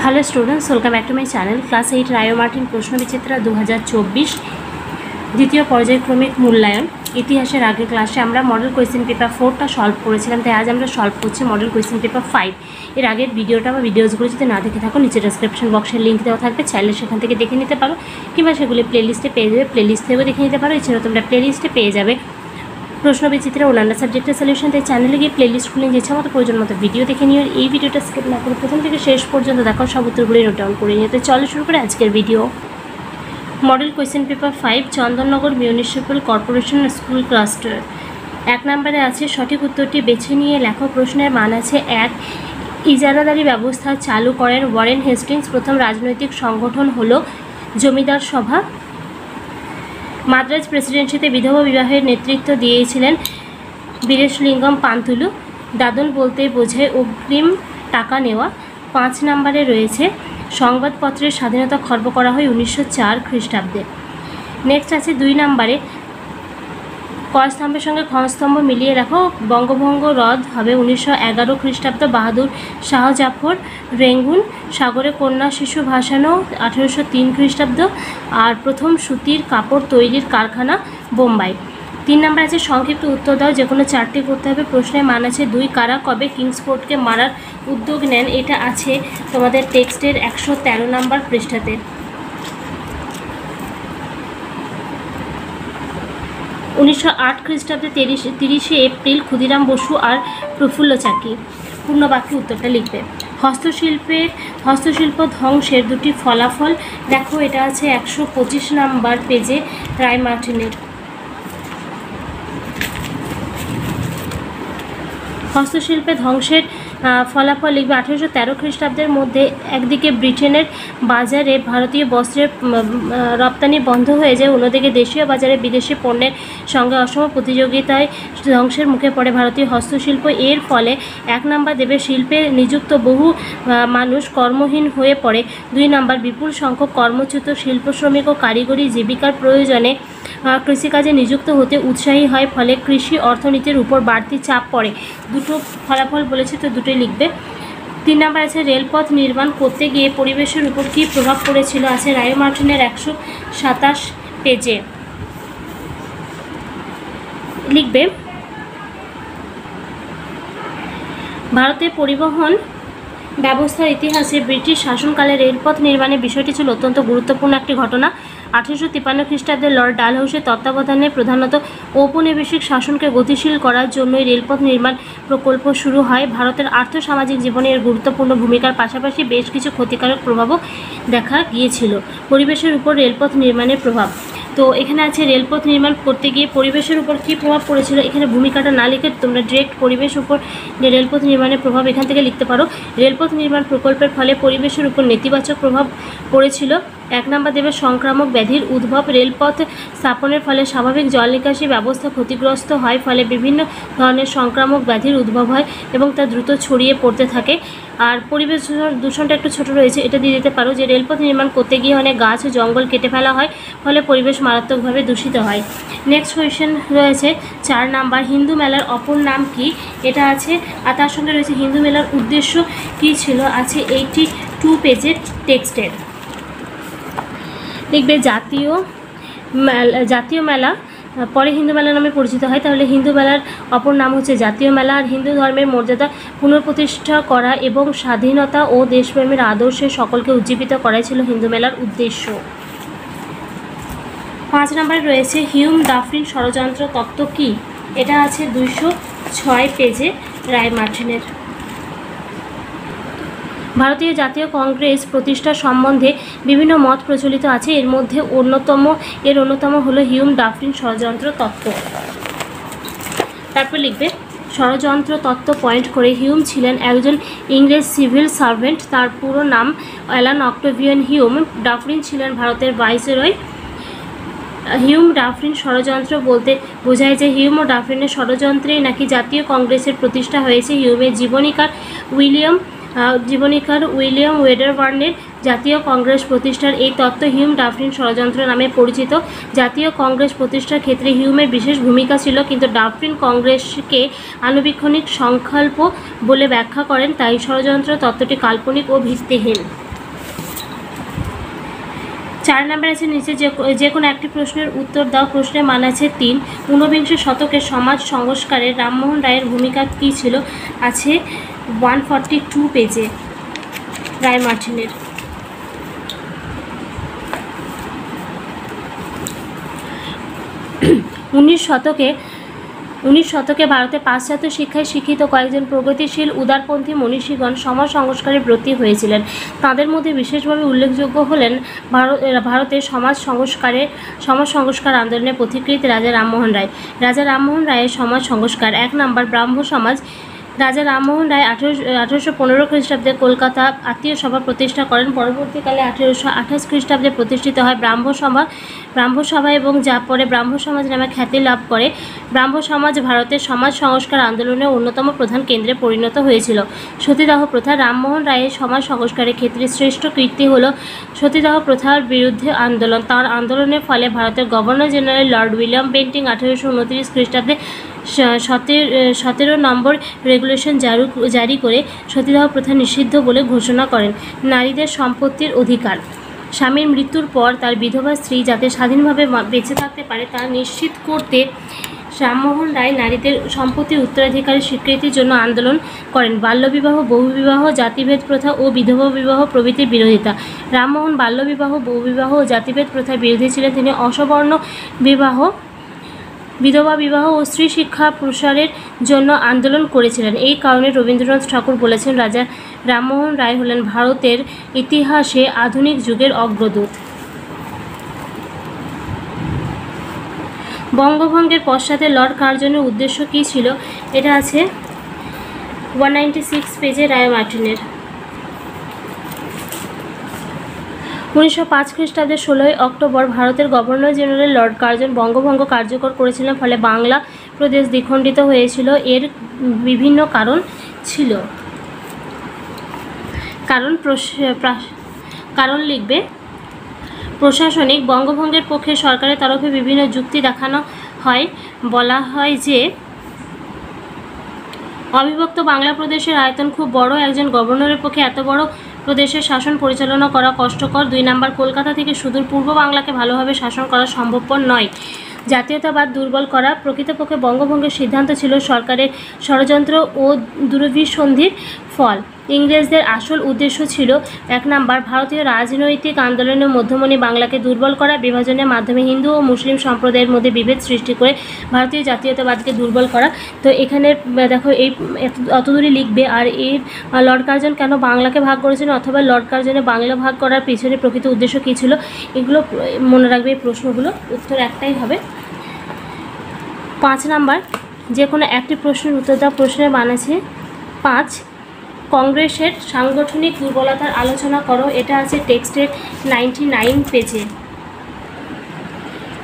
Hello students, welcome back to my channel. Class 8 रायो Martin प्रश्नबिचित्रा 2024 द्वितीय पर्यायक्रमिक मूल्यायन इतिहासेर आगे क्लासे आमरा मॉडल कोয়েশ্চেন पेपर 4টা सल्व करेছিলাম, তাই আজ আমরা সলভ করছি মডেল কোয়েশ্চেন পেপার 5। এর আগের ভিডিওটা বা ভিডিওসগুলো যদি না দেখে থাকো নিচে ডেসক্রিপশন বক্সে লিঙ্ক দেওয়া থাকবে, চাইলে সেখান থেকে দেখে নিতে পারো, কিংবা সেগুলি প্লেলিস্টে পেয়ে যাবে, প্লেলিস্ট থেকেও দেখে নিতে পারো। এছাড়াও তোমরা প্লেলিস্টে পেয়ে যাবে প্রশ্নবিচিত্রা অন্যান্য সাবজেক্টের সলিউশন। তাই চ্যানেলে গিয়ে প্লেলিস্ট খুলে যে ইচ্ছা মতো প্রয়োজন মতো ভিডিও দেখে নিও। এই ভিডিওটা স্কিপ না করে প্রথম থেকে শেষ পর্যন্ত দেখো, সব উত্তরগুলি নোট ডাউন করে নিয়ে। তো চলো শুরু করে আজকের video. Model question paper 5 Chandannagar municipal corporation school cluster. 1 নম্বরে আছে সঠিক উত্তরটি বেছে নিয়ে লেখো। প্রশ্নের মান আছে 1। ইজারাদারি ব্যবস্থা চালু করেন ওয়ারেন হেস্টিংস। প্রথম রাজনৈতিক সংগঠন হলো জমিদার সভা। মাদ্রাজ প্রেসিডেন্সিতে বিধবা বিবাহের নেতৃত্ব দিয়েছিলেন বীরেশলিঙ্গম পান্তুলু। দাদন বলতে বোঝায় অগ্রিম টাকা নেওয়া। 5 নম্বরে রয়েছে সংবাদপত্রের স্বাধীনতা খর্ব করা হয় 1904 খ্রিস্টাব্দে। নেক্সট আছে 2 নম্বরে ক স্তম্ভের সঙ্গে খ স্তম্ভ মিলিয়ে রাখো। বঙ্গভঙ্গ রদ হবে 1911 খ্রিস্টাব্দ। বাহাদুর শাহ জাফর রেঙ্গুন। সাগরে কন্যা শিশু ভাসানো 1803 খ্রিস্টাব্দ। আর প্রথম সুতির কাপড় তৈরির কারখানা বোম্বাই। 3 নম্বর আছে সংক্ষিপ্ত উত্তর দাও, যে কোনো 4টি করতে হবে। প্রশ্নের মান আছে 2। কারা কবে কিংসফোর্ডকে মারার উদ্যোগ নেন? এটা আছে তোমাদের টেক্সটের 113 নম্বর পৃষ্ঠাতে। 1908 খ্রিস্টাব্দে 30শে এপ্রিল ক্ষুদিরাম বসু আর প্রফুল্ল চাকি। পূর্ণবাক্যে উত্তরটা লিখবে। হস্তশিল্প ধ্বংসের 2টি ফলাফল দেখো, এটা আছে 125 নম্বর পেজে রায় মার্টিনের। হস্তশিল্পে ধ্বংসের ফলাফল লিখবে 1813 খ্রিস্টাব্দের মধ্যে একদিকে ব্রিটেনের বাজারে ভারতীয় বস্ত্রের রপ্তানি বন্ধ হয়ে যায়, অন্যদিকে দেশীয় বাজারে বিদেশি পণ্যের সঙ্গে অসম প্রতিযোগিতায় ধ্বংসের মুখে পড়ে ভারতীয় হস্তশিল্প। এর ফলে 1 নম্বর দেবে শিল্পে নিযুক্ত বহু মানুষ কর্মহীন হয়ে পড়ে। 2 নম্বর বিপুল সংখ্যক কর্মচ্যুত শিল্প শ্রমিক ও কারিগরি জীবিকার প্রয়োজনে কৃষিকাজে নিযুক্ত হতে উৎসাহী হয়, ফলে কৃষি অর্থনীতির উপর বাড়তি চাপ পড়ে। 2টো ফলাফল বলেছে, তো 2টোই লিখবে। 3 নম্বর আছে রেলপথ নির্মাণ করতে গিয়ে পরিবেশের উপর কী প্রভাব পড়েছিল? আছে রায় মার্টিনের 127 পেজে লিখবে। ভারতের পরিবহন ব্যবস্থার ইতিহাসে ব্রিটিশ শাসনকালে রেলপথ নির্মাণের বিষয়টি ছিল অত্যন্ত গুরুত্বপূর্ণ একটি ঘটনা। 1853 খ্রিস্টাব্দে লর্ড ডালহাউসের তত্ত্বাবধানে প্রধানত ঔপনিবেশিক শাসনকে গতিশীল করার জন্যই রেলপথ নির্মাণ প্রকল্প শুরু হয়। ভারতের আর্থসামাজিক জীবনে এর গুরুত্বপূর্ণ ভূমিকার পাশাপাশি বেশ কিছু ক্ষতিকারক প্রভাবও দেখা গিয়েছিল। পরিবেশের উপর রেলপথ নির্মাণের প্রভাব, তো এখানে আছে রেলপথ নির্মাণ করতে গিয়ে পরিবেশের উপর কী প্রভাব পড়েছিল। এখানে ভূমিকাটা না লিখে তোমরা ডিরেক্ট পরিবেশ উপর রেলপথ নির্মাণের প্রভাব এখান থেকে লিখতে পারো। রেলপথ নির্মাণ প্রকল্পের ফলে পরিবেশের উপর নেতিবাচক প্রভাব পড়েছিল। 1 নম্বর দেবে সংক্রামক ব্যাধির উদ্ভব। রেলপথ স্থাপনের ফলে স্বাভাবিক জল নিকাশি ব্যবস্থা ক্ষতিগ্রস্ত হয়, ফলে বিভিন্ন ধরনের সংক্রামক ব্যাধির উদ্ভব হয় এবং তা দ্রুত ছড়িয়ে পড়তে থাকে। আর পরিবেশ দূষণটা একটু ছোট রয়েছে, এটা দিয়ে দিতে পারো যে রেলপথ নির্মাণ করতে গিয়ে অনেক গাছ ও জঙ্গল কেটে ফেলা হয়, ফলে পরিবেশ মারাত্মকভাবে দূষিত হয়। নেক্সট কোয়েশ্চেন রয়েছে 4 নাম্বার, হিন্দু মেলার অপর নাম কি? এটা আছে, আর তার সঙ্গে রয়েছে হিন্দু মেলার উদ্দেশ্য কী ছিল, আছে 82 পেজের টেক্সটের। লিখবে জাতীয় মেলা পরে হিন্দু মেলা নামে পরিচিত হয়, তাহলে হিন্দু মেলার অপর নাম হচ্ছে জাতীয় মেলা। আর হিন্দু ধর্মের মর্যাদা পুনঃপ্রতিষ্ঠা করা এবং স্বাধীনতা ও দেশপ্রেমের আদর্শে সকলকে উজ্জীবিত করাই ছিল হিন্দু মেলার উদ্দেশ্য। 5 নম্বরে রয়েছে হিউম ডাফরিন ষড়যন্ত্র তত্ত্ব কী? এটা আছে 206 পেজে রায় মার্টিনের। ভারতীয় জাতীয় কংগ্রেস প্রতিষ্ঠা সম্বন্ধে বিভিন্ন মত প্রচলিত আছে, এর মধ্যে অন্যতম হলো হিউম ডাফরিন ষড়যন্ত্র তত্ত্ব। তারপর লিখবে ষড়যন্ত্র তত্ত্ব পয়েন্ট করে। হিউম ছিলেন একজন ইংরেজ সিভিল সার্ভেন্ট, তার পুরো নাম অ্যালান অক্টেভিয়ান হিউম। ডাফরিন ছিলেন ভারতের ভাইসরয়। হিউম ডাফরিন ষড়যন্ত্র বলতে বোঝায় যে হিউম ও ডাফরিনের ষড়যন্ত্রেই নাকি জাতীয় কংগ্রেসের প্রতিষ্ঠা হয়েছে। হিউমের জীবনীকার উইলিয়াম ওয়েডারবার্নের জাতীয় কংগ্রেস প্রতিষ্ঠার এই তত্ত্ব হিউম ডাফরিন ষড়যন্ত্র নামে পরিচিত। জাতীয় কংগ্রেস প্রতিষ্ঠার ক্ষেত্রে হিউমের বিশেষ ভূমিকা ছিল, কিন্তু ডাফরিন কংগ্রেসকে আনুবীক্ষণিক সংকল্প বলে ব্যাখ্যা করেন, তাই ষড়যন্ত্র তত্ত্বটি কাল্পনিক ও ভিত্তিহীন। 4 নম্বর আছে নিচে যে কোনো একটি প্রশ্নের উত্তর দাও। প্রশ্নের মান আছে 3। ঊনবিংশ শতকের সমাজ সংস্কারে রামমোহন রায়ের ভূমিকা কী ছিল? আছে 142 পেজে রায়মার্টিনের। 19 শতকে ভারতে পাশ্চাত্য শিক্ষায় শিক্ষিত কয়েকজন প্রগতিশীল উদারপন্থী মনীষীগণ সমাজ সংস্কারে ব্রতী হয়েছিলেন। তাদের মধ্যে বিশেষভাবে উল্লেখযোগ্য হলেন ভারতের সমাজ সংস্কার আন্দোলনের পথিকৃৎ রাজা রামমোহন রায়। রাজা রামমোহন রায়ের সমাজ সংস্কার। 1 নম্বর ব্রাহ্ম সমাজ। রাজা রামমোহন রায় 1815 খ্রিস্টাব্দে কলকাতা আত্মীয় সভা প্রতিষ্ঠা করেন। পরবর্তীকালে 1828 খ্রিস্টাব্দে প্রতিষ্ঠিত হয় ব্রাহ্ম সভা এবং যা পরে ব্রাহ্ম সমাজ নামে খ্যাতি লাভ করে। ব্রাহ্ম সমাজ ভারতের সমাজ সংস্কার আন্দোলনের অন্যতম প্রধান কেন্দ্রে পরিণত হয়েছিল। সতীদাহ প্রথা। রামমোহন রায়ের সমাজ সংস্কারের ক্ষেত্রে শ্রেষ্ঠ কীর্তি হল সতীদাহ প্রথার বিরুদ্ধে আন্দোলন। তার আন্দোলনের ফলে ভারতের governor general Lord William Bentinck 1829 খ্রিস্টাব্দে 17 নম্বর রেগুলেশন জারি করে সতীদাহ প্রথা নিষিদ্ধ বলে ঘোষণা করেন। নারীদের সম্পত্তির অধিকার। স্বামীর মৃত্যুর পর তার বিধবা স্ত্রী যাতে স্বাধীনভাবে বেঁচে থাকতে পারে তা নিশ্চিত করতে রামমোহন রায় নারীদের সম্পত্তির উত্তরাধিকারের স্বীকৃতির জন্য আন্দোলন করেন। বাল্যবিবাহ, বহুবিবাহ, জাতিভেদ প্রথা ও বিধবা বিবাহ প্রভৃতির বিরোধিতা। রামমোহন বাল্যবিবাহ, বহুবিবাহ ও জাতিভেদ প্রথার বিরোধী ছিলেন। তিনি অসবর্ণ বিবাহ, বিধবা বিবাহ ও স্ত্রী শিক্ষা প্রসারের জন্য আন্দোলন করেছিলেন। এই কারণে রবীন্দ্রনাথ ঠাকুর বলেছেন, রাজা রামমোহন রায় হলেন ভারতের ইতিহাসে আধুনিক যুগের অগ্রদূত। বঙ্গভঙ্গের পশ্চাতে লর্ড কার্জনের উদ্দেশ্য কী ছিল? এটা আছে 196 পেজে রায়মার্টিনের। 1905 খ্রিস্টাব্দের 16 অক্টোবর ভারতের গভর্নর জেনারেল লর্ড কার্জন বঙ্গভঙ্গ কার্যকর করেছিলেন। ফলে বাংলা প্রদেশ দ্বিখণ্ডিত হয়েছিল। এর বিভিন্ন কারণ ছিল। কারণ লিখবে। প্রশাসনিক। বঙ্গভঙ্গের পক্ষে সরকারের তরফে বিভিন্ন যুক্তি দেখানো হয়। বলা হয় যে অবিভক্ত বাংলা প্রদেশের আয়তন খুব বড়। একজন গভর্নরের পক্ষে এত বড় প্রদেশের শাসন পরিচালনা করা কষ্টকর। 2 নম্বর কলকাতা থেকে সুদূর পূর্ব বাংলাকে ভালোভাবে শাসন করা সম্ভবপর নয়। জাতীয়তাবাদ দুর্বল করা। প্রকৃতপক্ষে বঙ্গভঙ্গের সিদ্ধান্ত ছিল সরকারের ষড়যন্ত্র ও দুরভিসন্ধির ফল। ইংরেজদের আসল উদ্দেশ্য ছিল 1 নম্বর ভারতীয় রাজনৈতিক আন্দোলনের মধ্যমণি বাংলাকে দুর্বল করা, বিভাজনের মাধ্যমে হিন্দু ও মুসলিম সম্প্রদায়ের মধ্যে বিভেদ সৃষ্টি করে ভারতীয় জাতীয়তাবাদকে দুর্বল করা। তো এখানে দেখো এই অতদূরই লিখবে। আর এর লর্ড কার্জন কেন বাংলাকে ভাগ করেছেন অথবা লর্ড কার্জনের বাংলা ভাগ করার পিছনে প্রকৃত উদ্দেশ্য কী ছিল, এগুলো মনে রাখবে। এই প্রশ্নগুলো উত্তর একটাই হবে। 5 নম্বর যে কোনো একটি প্রশ্নের উত্তর দাও। প্রশ্নের মান আছে 5। কংগ্রেসের সাংগঠনিক দুর্বলতার আলোচনা করো। এটা আছে টেক্সটের 99 পেজে।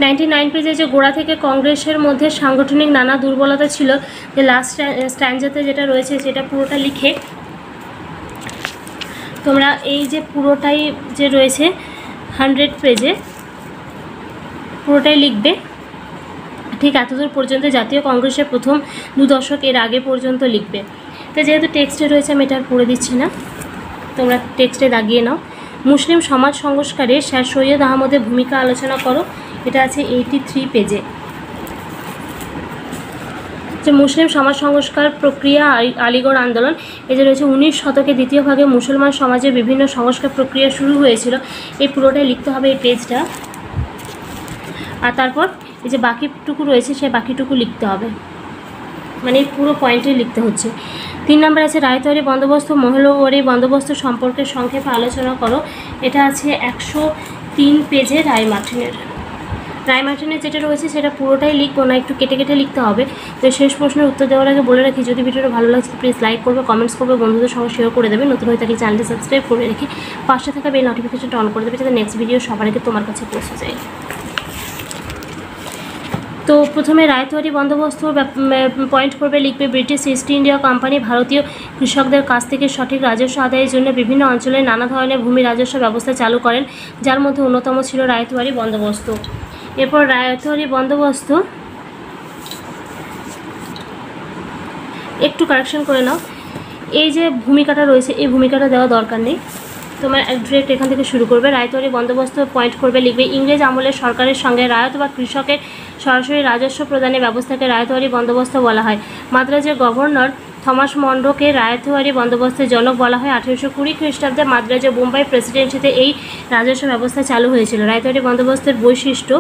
99 পেজে যে গোড়া থেকে কংগ্রেসের মধ্যে সাংগঠনিক নানা দুর্বলতা ছিল, যে লাস্ট স্ট্যান্ডাতে যেটা রয়েছে সেটা পুরোটা লিখে তোমরা এই যে পুরোটাই যে রয়েছে 100 পেজে পুরোটাই লিখবে। ঠিক এতদূর পর্যন্ত জাতীয় কংগ্রেসের প্রথম 2 দশক এর আগে পর্যন্ত লিখবে। তো যেহেতু টেক্সটে রয়েছে আমি এটা আর পড়ে দিচ্ছি না, তোমরা টেক্সটে দাগিয়ে নাও। মুসলিম সমাজ সংস্কারে স্যার সৈয়দ আহমদের ভূমিকা আলোচনা করো। এটা আছে 83 পেজে। যে মুসলিম সমাজ সংস্কার প্রক্রিয়া, আলিগড় আন্দোলন, এই যে রয়েছে 19 শতকে দ্বিতীয় ভাগে মুসলমান সমাজের বিভিন্ন সংস্কার প্রক্রিয়া শুরু হয়েছিল। এই পুরোটাই লিখতে হবে এই পেজটা। আর তারপর এই যে বাকিটুকু রয়েছে সেই বাকিটুকু লিখতে হবে, মানে এই পুরো পয়েন্টে লিখতে হচ্ছে। 3 নম্বর আছে রায়তওয়ারি বন্দোবস্ত, মহলওয়ারি বন্দোবস্ত সম্পর্কে সংক্ষেপে আলোচনা করো। এটা আছে 103 পেজে রায়মার্টিনের যেটা রয়েছে সেটা পুরোটাই লিখবো না, একটু কেটে কেটে লিখতে হবে। তো শেষ প্রশ্নের উত্তর দেওয়ার আগে বলে রাখি, যদি ভিডিওটা ভালো লাগছে প্লিজ লাইক করবে, কমেন্টস করবে, বন্ধুদের সঙ্গে শেয়ার করে দেবে। নতুন হয়ে থাকলে চ্যানেলটি সাবস্ক্রাইব করে রেখে পাশে থাকা বেল নোটিফিকেশনটা অন করে দেবে, যাতে নেক্সট ভিডিও সবার আগে তোমার কাছে পৌঁছে যায়। তো প্রথমে রায়তওয়ারি বন্দোবস্ত পয়েন্ট করবে, লিখবে ব্রিটিশ ইস্ট ইন্ডিয়া কোম্পানি ভারতীয় কৃষকদের কাছ থেকে সঠিক রাজস্ব আদায়ের জন্য বিভিন্ন অঞ্চলে নানা ধরনের ভূমি রাজস্ব ব্যবস্থা চালু করেন, যার মধ্যে অন্যতম ছিল রায়তওয়ারি বন্দোবস্ত। এরপর রায়তওয়ারি বন্দোবস্ত একটু কারেকশন করে নাও, এই যে ভূমিকাটা রয়েছে এই ভূমিকাটা দেওয়া দরকার নেই, তোমার ডিরেক্ট এখান থেকে শুরু করবে। রায়তওয়ারি বন্দোবস্ত পয়েন্ট করবে, লিখবে ইংরেজ আমলের সরকারের সঙ্গে রায়ত বা কৃষকের সরাসরি রাজস্ব প্রদানের ব্যবস্থাকে রায়তওয়ারি বন্দোবস্ত বলা হয়। মাদ্রাজের গভর্নর থমাস মন্ডোকে রায়তওয়ারি বন্দোবস্তের জনক বলা হয়। 1820 খ্রিস্টাব্দে মাদ্রাজে বোম্বাই প্রেসিডেন্সিতে এই রাজস্ব ব্যবস্থা চালু হয়েছিল। রায়তওয়ারি বন্দোবস্তের বৈশিষ্ট্য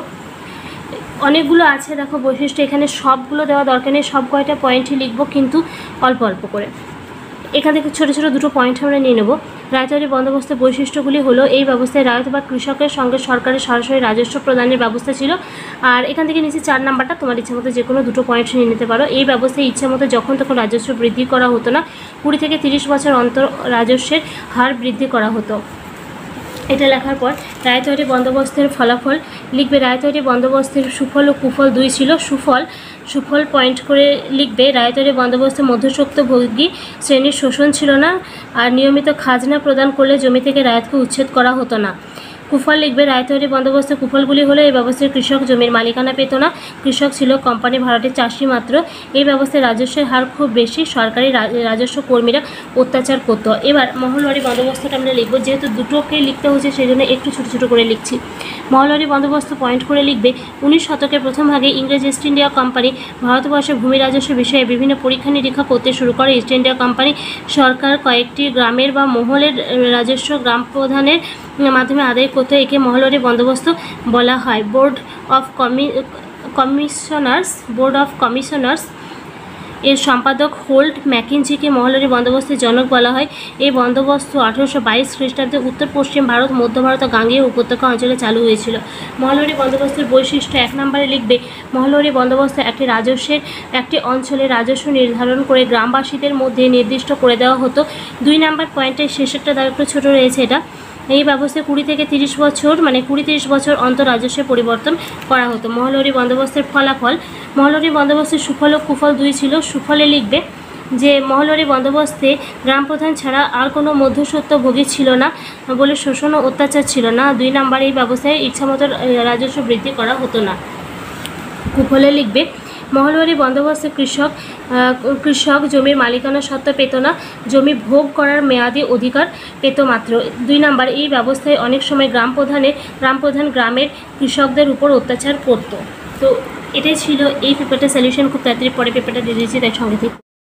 অনেকগুলো আছে, দেখো বৈশিষ্ট্য এখানে সবগুলো দেওয়া দরকার নেই, সব কয়টা পয়েন্টই লিখবো কিন্তু অল্প অল্প করে। এখান থেকে ছোটো ছোটো দুটো পয়েন্ট আমরা নিয়ে নেব। রায়তওয়ারি বন্দোবস্তের বৈশিষ্ট্যগুলি হলো এই ব্যবস্থায় রায়ত বা কৃষকের সঙ্গে সরকারের সরাসরি রাজস্ব প্রদানের ব্যবস্থা ছিল। আর এখান থেকে নিচে 4 নাম্বারটা তোমার ইচ্ছা মতো যে কোনো দুটো পয়েন্ট নিয়ে নিতে পারো। এই ব্যবস্থায় ইচ্ছা মতো যখন তখন রাজস্ব বৃদ্ধি করা হতো না, 20 থেকে 30 বছর অন্তর রাজস্বের হার বৃদ্ধি করা হতো। এটা লেখার পর রায়তওয়ারি বন্দোবস্তের ফলাফল লিখবে। রায়তওয়ারি বন্দোবস্তের সুফল ও কুফল দুই ছিল। সুফল পয়েন্ট করে লিখবে রায়তওয়ারি বন্দোবস্তে মধ্যস্বত্বভোগী শ্রেণীর শোষণ ছিল না, আর নিয়মিত খাজনা প্রদান করলে জমি থেকে রায়তকে উচ্ছেদ করা হতো না। কুফল লিখবে রায়তওয়ারি বন্দোবস্তের কুফলগুলি হলো এই ব্যবস্থায় কৃষক জমির মালিকানা পেত না, কৃষক ছিল কোম্পানি ভাড়াটির চাষি মাত্র। এই ব্যবস্থায় রাজস্বের হার খুব বেশি, সরকারি রাজস্ব কর্মীরা অত্যাচার করত। এবার মহলওয়ারি বন্দোবস্তটা আমরা লিখবো, যেহেতু দুটোকে লিখতে হচ্ছে সেই জন্য একটু ছোটো ছোটো করে লিখছি। মহলওয়ারি বন্দোবস্ত পয়েন্ট করে লিখবে 19 শতকের প্রথম ভাগে ইংরেজ ইস্ট ইন্ডিয়া কোম্পানি ভারতবর্ষে ভূমি রাজস্ব বিষয়ে বিভিন্ন পরীক্ষা নিরীক্ষা করতে শুরু করে। ইস্ট ইন্ডিয়া কোম্পানি সরকার কয়েকটি গ্রামের বা মহলের রাজস্ব গ্রাম প্রধানের মাধ্যমে আদায় করতে, একে মহলওয়ারি বন্দোবস্ত বলা হয়। বোর্ড অফ কমিশনার্স এর সম্পাদক হোল্ট ম্যাকিনজিকে মহলওয়ারি বন্দোবস্তের জনক বলা হয়। এই বন্দোবস্ত 1822 খ্রিস্টাব্দে উত্তর পশ্চিম ভারত, মধ্য ভারত ও গাঙ্গেয় উপত্যকা অঞ্চলে চালু হয়েছিল। মহলওয়ারি বন্দোবস্তের বৈশিষ্ট্য 1 নম্বরে লিখবে মহলওয়ারি বন্দোবস্ত একটি রাজস্বের একটি অঞ্চলে রাজস্ব নির্ধারণ করে গ্রামবাসীদের মধ্যে নির্দিষ্ট করে দেওয়া হতো। 2 নম্বর পয়েন্টের শেষেরটা তার একটু ছোটো রয়েছে। এটা এই ব্যবস্থায় 20 থেকে 30 বছর মানে 20-30 বছর অন্তর রাজস্বের পরিবর্তন করা হতো। মহলওয়ারি বন্দোবস্তের ফলাফল মহলওয়ারি বন্দোবস্তের সুফল ও কুফল দুই ছিল। সুফলে লিখবে যে মহলওয়ারি বন্দোবস্তে গ্রাম প্রধান ছাড়া আর কোনো মধ্যস্বত্বভোগী ছিল না বলে শোষণ ও অত্যাচার ছিল না। 2 নম্বর এই ব্যবস্থায় ইচ্ছামতো রাজস্ব বৃদ্ধি করা হতো না। কুফলে লিখবে মহলওয়ারি বন্দোবস্তে কৃষক জমির মালিকানা সত্ত্ব পেত না, জমি ভোগ করার মেয়াদি অধিকার পেত মাত্র। 2 নম্বর এই ব্যবস্থায় অনেক সময় গ্রাম প্রধান গ্রামের কৃষকদের উপর অত্যাচার করত। তো এটাই ছিল এই পেপারটা সলিউশন। খুব তাড়াতাড়ি পরে পেপারটা দিয়ে দিয়েছি, তাই সঙ্গে থেকে